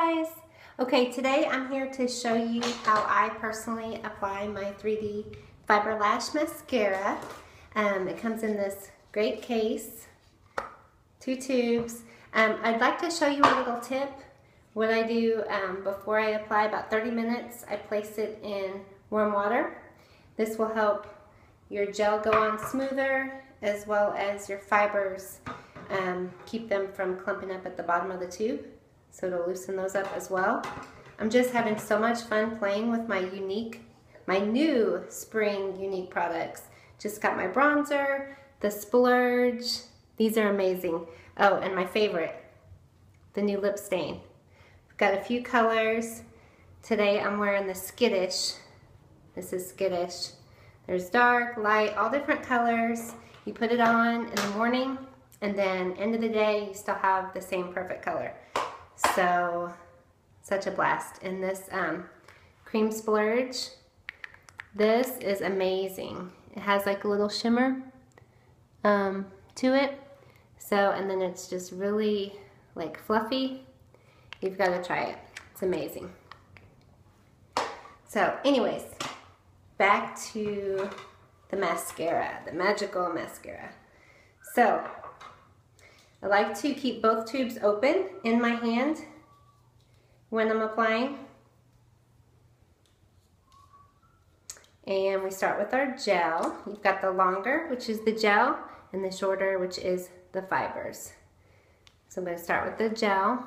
guys! Okay, today I'm here to show you how I personally apply my 3D Fiber Lash Mascara. It comes in this great case, 2 tubes. I'd like to show you a little tip. What I do before I apply, about 30 minutes, I place it in warm water. This will help your gel go on smoother, as well as your fibers, keep them from clumping up at the bottom of the tube. So it'll loosen those up as well. I'm just having so much fun playing with my new spring unique products. Just got my bronzer, the splurge. These are amazing. Oh, and my favorite, the new lip stain. I've got a few colors. Today I'm wearing the Skittish. This is Skittish. There's dark, light, all different colors. You put it on in the morning, and then end of the day, you still have the same perfect color. So, such a blast. And this cream splurge, this is amazing. It has like a little shimmer to it. So, and then it's just really like fluffy. You've got to try it. It's amazing. So, anyways, back to the mascara, the magical mascara. So, I like to keep both tubes open in my hand when I'm applying. And we start with our gel. You've got the longer, which is the gel, and the shorter, which is the fibers. So I'm going to start with the gel.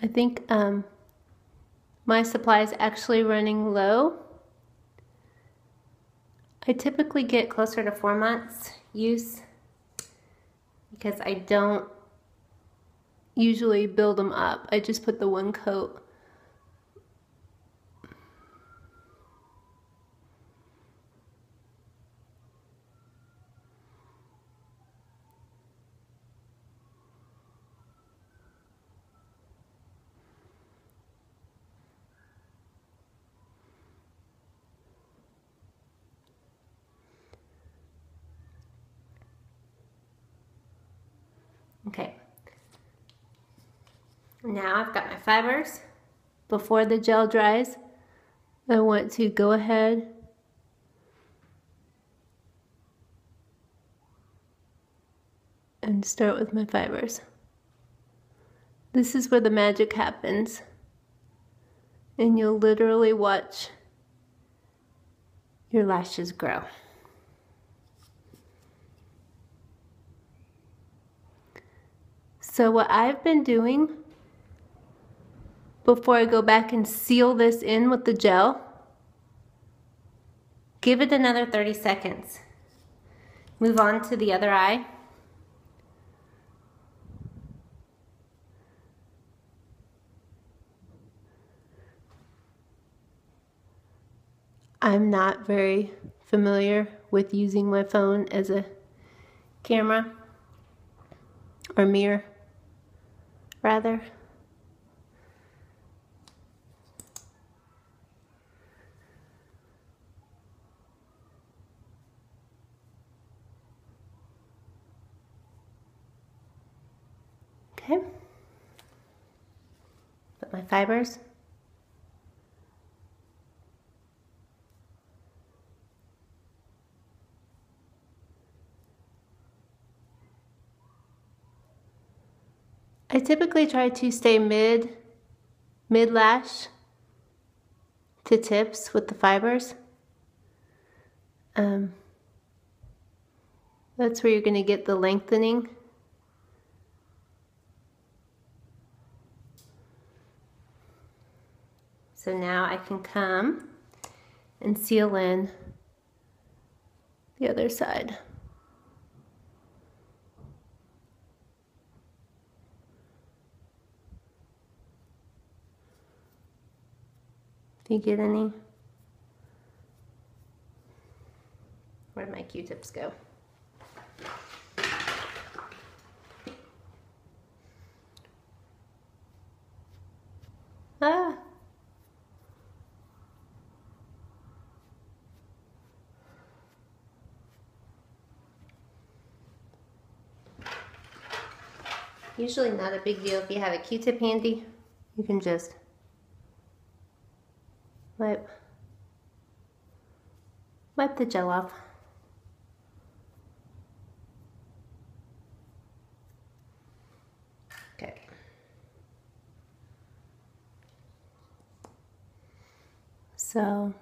I think my supply is actually running low. I typically get closer to 4 months use because I don't usually build them up. I just put the one coat. Okay, now I've got my fibers. Before the gel dries, I want to go ahead and start with my fibers. This is where the magic happens, and you'll literally watch your lashes grow. So what I've been doing before I go back and seal this in with the gel, give it another 30 seconds. Move on to the other eye. I'm not very familiar with using my phone as a camera or mirror. Rather. Okay. Put my fibers. I typically try to stay mid-lash to tips with the fibers. That's where you're going to get the lengthening. So now I can come and seal in the other side. Do you get any? Where'd my Q-tips go? Ah. Usually not a big deal if you have a Q-tip handy. You can just wipe the gel off. Okay. So,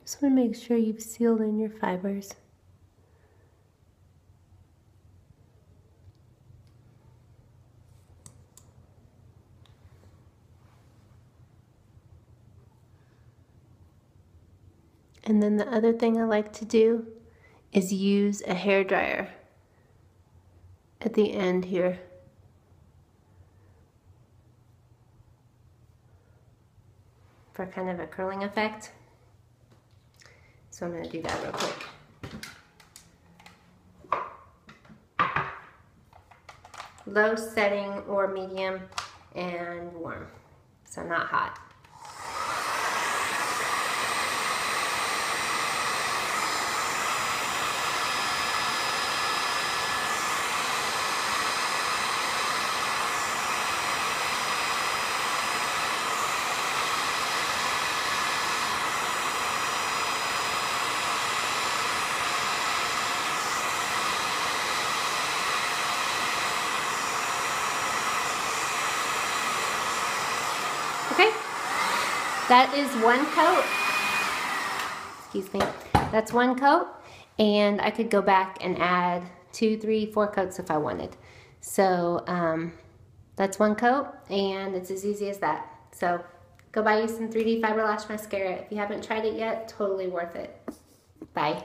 just want to make sure you've sealed in your fibers. And then the other thing I like to do is use a hair dryer at the end here. For kind of a curling effect. So I'm going to do that real quick. Low setting or medium and warm, so not hot. Okay, that is one coat. Excuse me. That's one coat, and I could go back and add 2, 3, 4 coats if I wanted. So that's one coat, and it's as easy as that. So go buy you some 3D Fiber Lash Mascara. If you haven't tried it yet, totally worth it. Bye.